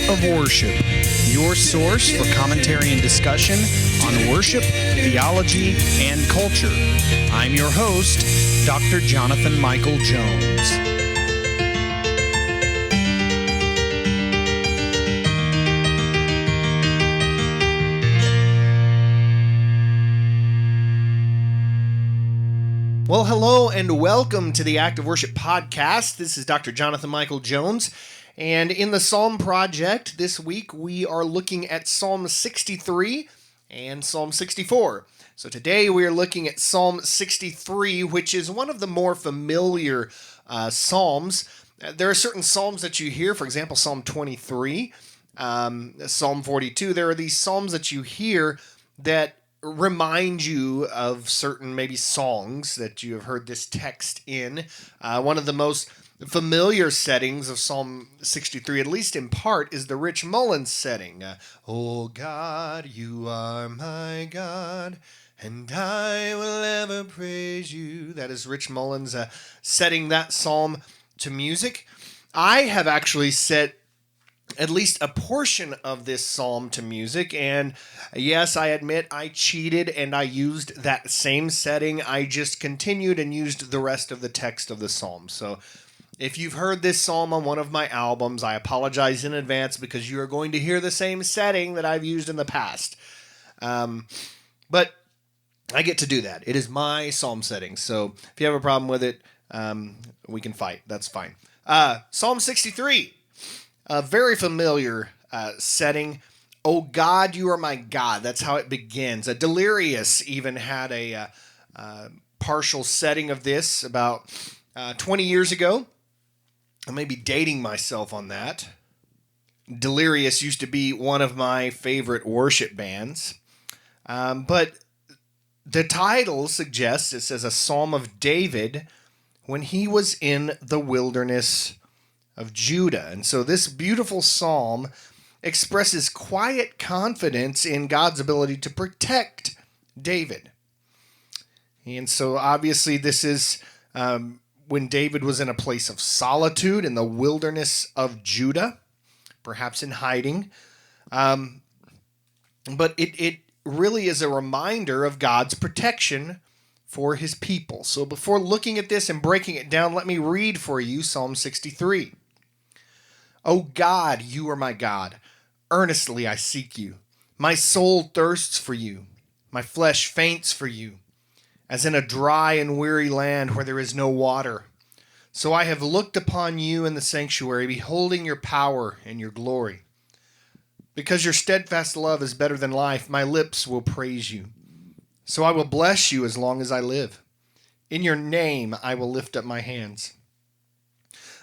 of Worship, your source for commentary and discussion on worship, theology, and culture. I'm your host, Dr. Jonathan Michael Jones. Well, hello and welcome to the Act of Worship podcast. This is Dr. Jonathan Michael Jones, and in the Psalm Project this week we are looking at Psalm 63 and Psalm 64. So today we are looking at Psalm 63, which is one of the more familiar psalms. There are certain psalms that you hear, for example, Psalm 23, Psalm 42. There are these psalms that you hear that remind you of certain maybe songs that you have heard this text in. One of the most familiar settings of Psalm 63, at least in part, is the Rich Mullins setting. Oh God, you are my God, and I will ever praise you. That is Rich Mullins setting that psalm to music. I have actually set at least a portion of this psalm to music, and yes, I admit I cheated and I used that same setting. I just continued and used the rest of the text of the psalm. So if you've heard this psalm on one of my albums, I apologize in advance because you are going to hear the same setting that I've used in the past. But I get to do that. It is my psalm setting, so if you have a problem with it, we can fight. That's fine. Psalm 63. A very familiar setting. Oh God, you are my God. That's how it begins. Delirious even had a partial setting of this about 20 years ago. I may be dating myself on that. Delirious used to be one of my favorite worship bands. But the title suggests it says a Psalm of David when he was in the wilderness of Judah. And so this beautiful psalm expresses quiet confidence in God's ability to protect David. And so obviously this is when David was in a place of solitude in the wilderness of Judah, perhaps in hiding. But it really is a reminder of God's protection for his people. So before looking at this and breaking it down, let me read for you Psalm 63. O God, you are my God. Earnestly I seek you. My soul thirsts for you. My flesh faints for you, as in a dry and weary land where there is no water. So I have looked upon you in the sanctuary, beholding your power and your glory. Because your steadfast love is better than life, my lips will praise you. So I will bless you as long as I live. In your name I will lift up my hands.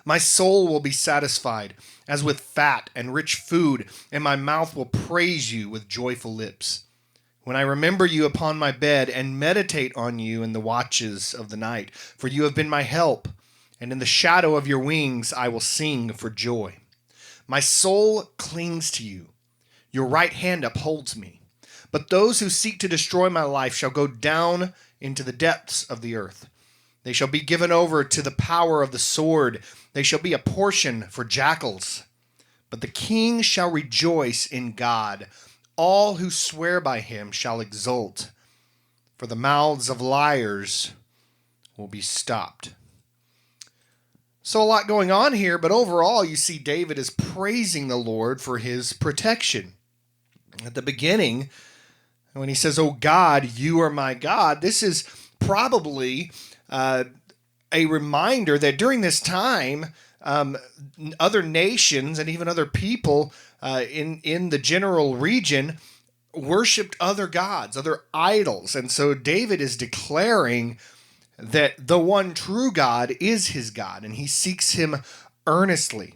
My soul will be satisfied as with fat and rich food, and my mouth will praise you with joyful lips. When I remember you upon my bed and meditate on you in the watches of the night, for you have been my help, and in the shadow of your wings I will sing for joy. My soul clings to you. Your right hand upholds me. But those who seek to destroy my life shall go down into the depths of the earth. They shall be given over to the power of the sword. They shall be a portion for jackals. But the king shall rejoice in God. All who swear by him shall exult. For the mouths of liars will be stopped. So a lot going on here, but overall you see David is praising the Lord for his protection. At the beginning, when he says, "Oh God, you are my God," this is probably a reminder that during this time, other nations and even other people in the general region worshipped other gods, other idols. And so David is declaring that the one true God is his God, and he seeks him earnestly.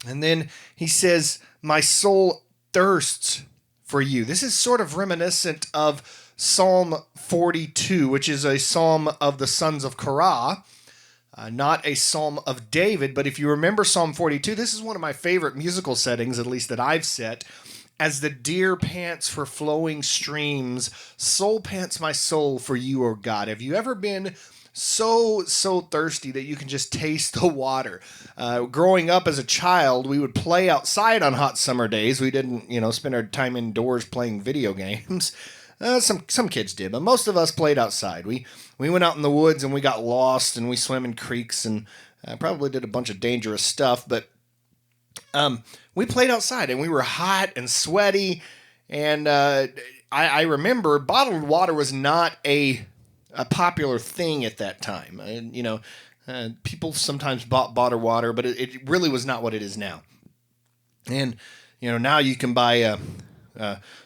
And then he says, my soul thirsts for you. This is sort of reminiscent of Psalm 42, which is a psalm of the sons of Korah, not a psalm of David. But if you remember Psalm 42, this is one of my favorite musical settings, at least that I've set. As the deer pants for flowing streams, so pants my soul for you, O God. Have you ever been so thirsty that you can just taste the water. Growing up as a child, we would play outside on hot summer days. We didn't, spend our time indoors playing video games. Some kids did, but most of us played outside. We went out in the woods and we got lost and we swam in creeks and probably did a bunch of dangerous stuff. But we played outside and we were hot and sweaty. And I remember bottled water was not a popular thing at that time. People sometimes bought bottled water, but it really was not what it is now. And now you can buy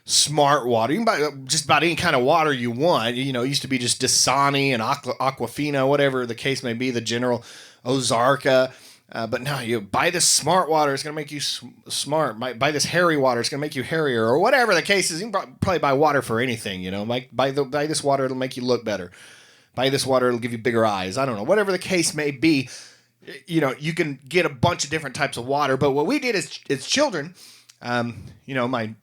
smart water. You can buy just about any kind of water you want. It used to be just Dasani and Aquafina, whatever the case may be, the General Ozarka. But now you buy this smart water, it's going to make you smart. Buy this hairy water, it's going to make you hairier, or whatever the case is. You can probably buy water for anything, buy this water, it'll make you look better. Buy this water, it'll give you bigger eyes. I don't know, whatever the case may be. You can get a bunch of different types of water. But what we did as children, my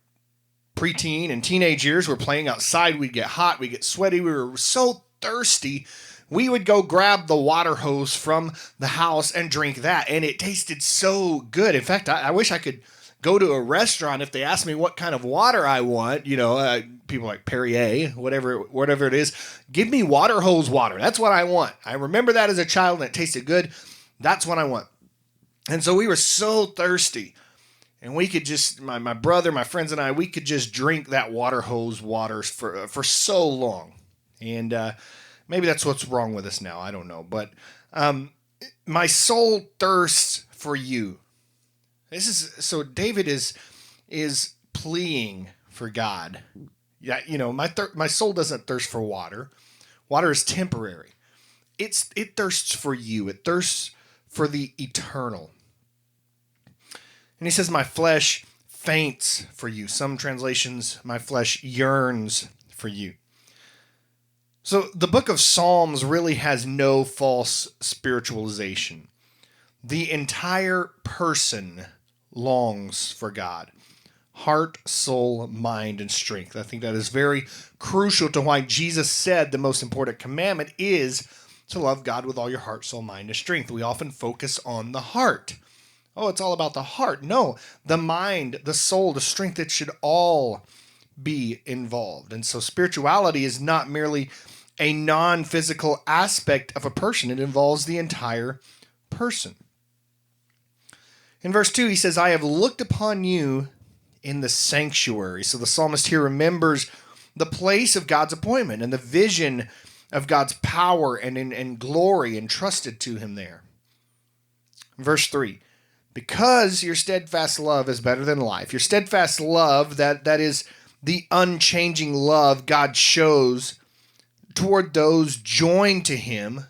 preteen and teenage years, we're playing outside. We'd get hot, we'd get sweaty, we were so thirsty. We would go grab the water hose from the house and drink that, and it tasted so good. In fact, I wish I could go to a restaurant if they asked me what kind of water I want. People like Perrier, whatever it is. Give me water hose water. That's what I want. I remember that as a child, and it tasted good. That's what I want. And so we were so thirsty, and we could just my brother, my friends, and I, we could just drink that water hose water for so long, and maybe that's what's wrong with us now. I don't know. But my soul thirsts for you. So David is pleading for God. Yeah, my soul doesn't thirst for water. Water is temporary. It thirsts for you. It thirsts for the eternal. And he says, my flesh faints for you. Some translations, my flesh yearns for you. So the book of Psalms really has no false spiritualization. The entire person longs for God. Heart, soul, mind, and strength. I think that is very crucial to why Jesus said the most important commandment is to love God with all your heart, soul, mind, and strength. We often focus on the heart. Oh, it's all about the heart. No, the mind, the soul, the strength, it should all be involved. And so spirituality is not merely a non-physical aspect of a person. It involves the entire person. In verse 2, he says, I have looked upon you in the sanctuary. So the psalmist here remembers the place of God's appointment and the vision of God's power and glory entrusted to him there. Verse 3, because your steadfast love is better than life. Your steadfast love, that is the unchanging love God shows toward those joined to him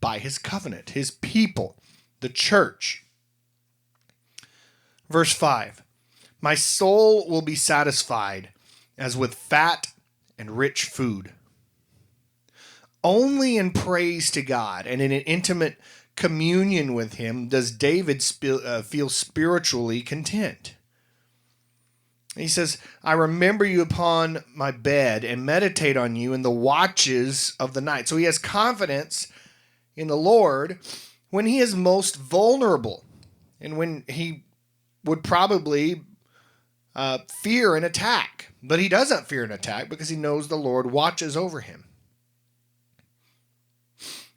by his covenant, his people, the church. Verse 5, my soul will be satisfied as with fat and rich food. Only in praise to God and in an intimate communion with him does David feel spiritually content. He says, I remember you upon my bed and meditate on you in the watches of the night. So he has confidence in the Lord when he is most vulnerable and when he would probably fear an attack. But he doesn't fear an attack because he knows the Lord watches over him.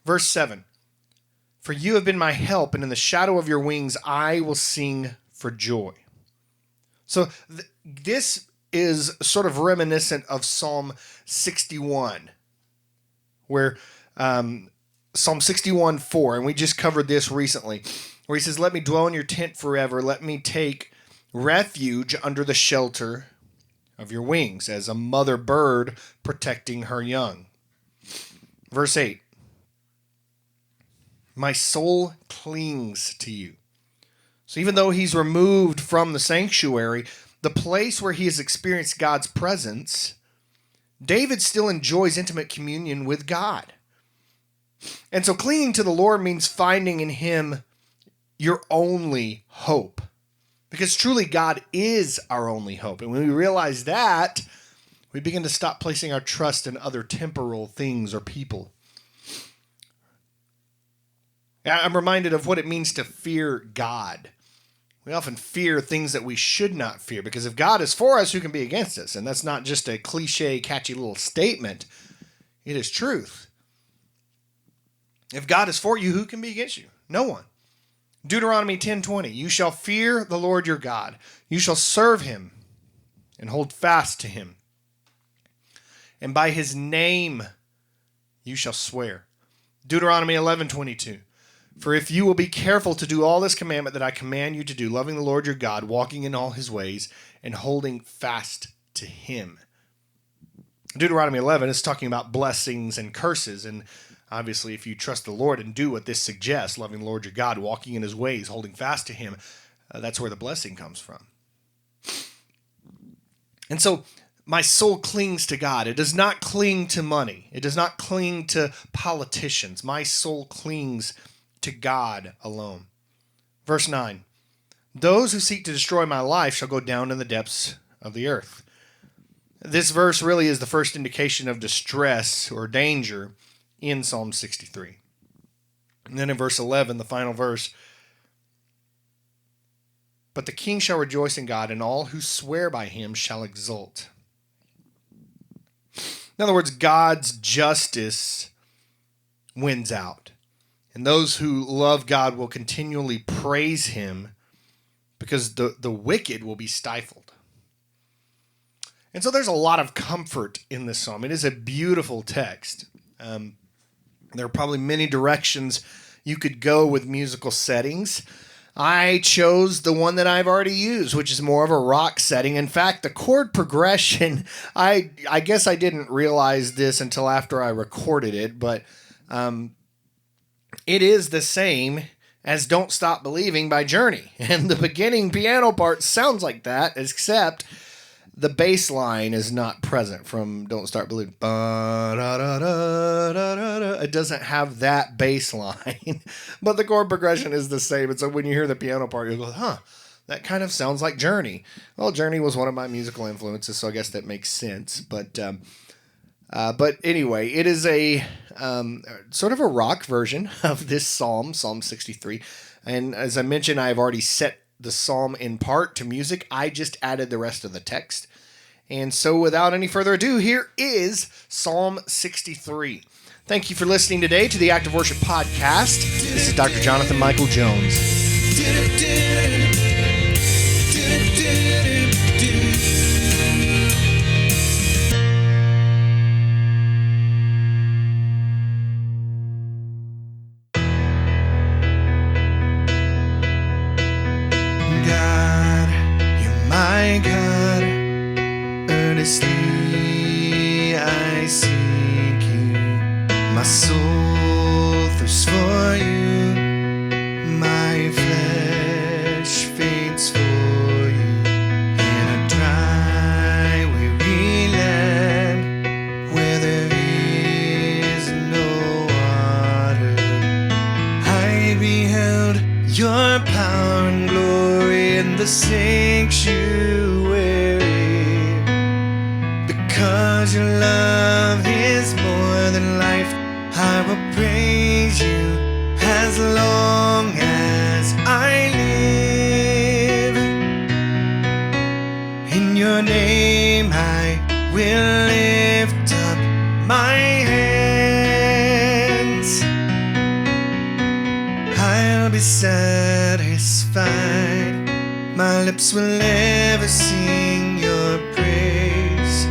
Verse 7, for you have been my help, and in the shadow of your wings I will sing for joy. So this is sort of reminiscent of Psalm 61, where Psalm 61:4, and we just covered this recently, where he says, let me dwell in your tent forever. Let me take refuge under the shelter of your wings, as a mother bird protecting her young. Verse 8, my soul clings to you. So even though he's removed from the sanctuary, the place where he has experienced God's presence, David still enjoys intimate communion with God. And so clinging to the Lord means finding in him your only hope. Because truly God is our only hope. And when we realize that, we begin to stop placing our trust in other temporal things or people. I'm reminded of what it means to fear God. We often fear things that we should not fear, because if God is for us, who can be against us? And that's not just a cliche, catchy little statement. It is truth. If God is for you, who can be against you? No one. Deuteronomy 10:20, you shall fear the Lord your God. You shall serve him and hold fast to him. And by his name you shall swear. Deuteronomy 11:22, for if you will be careful to do all this commandment that I command you to do, loving the Lord your God, walking in all his ways, and holding fast to him. Deuteronomy 11 is talking about blessings and curses, and obviously if you trust the Lord and do what this suggests, loving the Lord your God, walking in his ways, holding fast to him, that's where the blessing comes from. And so my soul clings to God. It does not cling to money. It does not cling to politicians. My soul clings to God alone. Verse 9, those who seek to destroy my life shall go down in the depths of the earth. This verse really is the first indication of distress or danger in Psalm 63. And then in verse 11, the final verse, but the king shall rejoice in God, and all who swear by him shall exult. In other words, God's justice wins out. And those who love God will continually praise him, because the wicked will be stifled. And so there's a lot of comfort in this psalm. It is a beautiful text. There are probably many directions you could go with musical settings. I chose the one that I've already used, which is more of a rock setting. In fact, the chord progression, I guess I didn't realize this until after I recorded it, but it is the same as Don't Stop Believing by Journey. And the beginning piano part sounds like that, except the bass line is not present from Don't Start Believing. It doesn't have that bass line, but the chord progression is the same. And so when you hear the piano part, you go, huh, that kind of sounds like Journey. Well, Journey was one of my musical influences, so I guess that makes sense. But anyway, it is a sort of a rock version of this psalm, Psalm 63. And as I mentioned, I've already set the psalm in part to music. I just added the rest of the text. And so without any further ado, here is Psalm 63. Thank you for listening today to the Active Worship Podcast. This is Dr. Jonathan Michael Jones. God, earnestly I seek you. My soul thirsts for you. My flesh faints for you. In a dry, weary land where there is no water, I beheld your power and glory in the sanctuary. Because your love is more than life, I will praise you as long as I live. In your name I will lift up my hands. I'll be satisfied. My lips will ever sing your praise.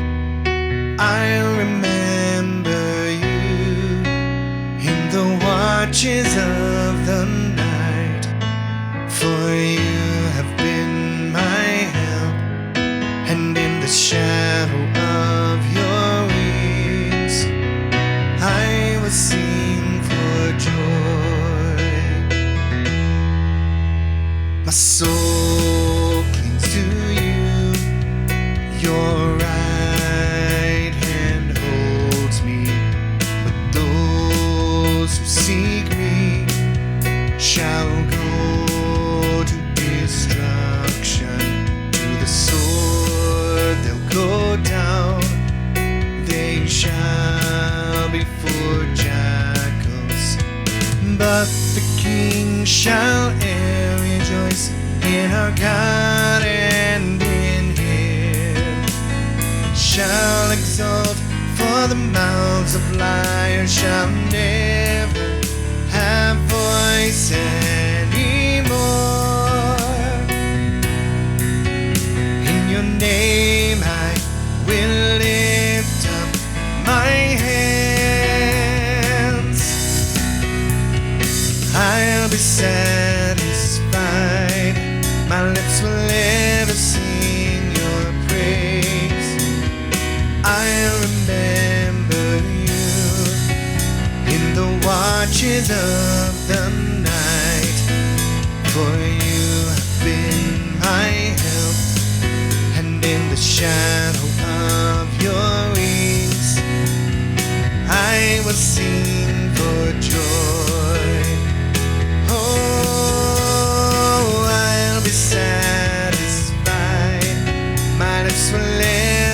I'll remember you in the watches of the night. For you have been my help, and in the shadow of your wings I will sing for joy. My soul clings to you. Your right hand holds me. But those who seek me shall go to destruction. To the sword they'll go down. They shall be for jackals. But the Kings shall e'er rejoice in our God, and in Him shall exalt, for the mouths of liars shall never have voice anymore. In your name I will lift up my hands. I'll be satisfied. My lips will ever sing your praise. I'll remember you in the watches of the night, for you have been my help, and in the shadow of your wings I will sing for joy. Oh, I'll be satisfied. My lips will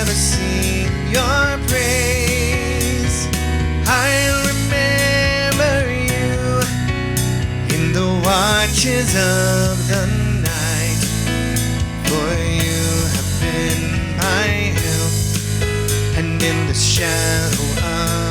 ever sing your praise. I'll remember you in the watches of the night, for you have been my help, and in the shadow of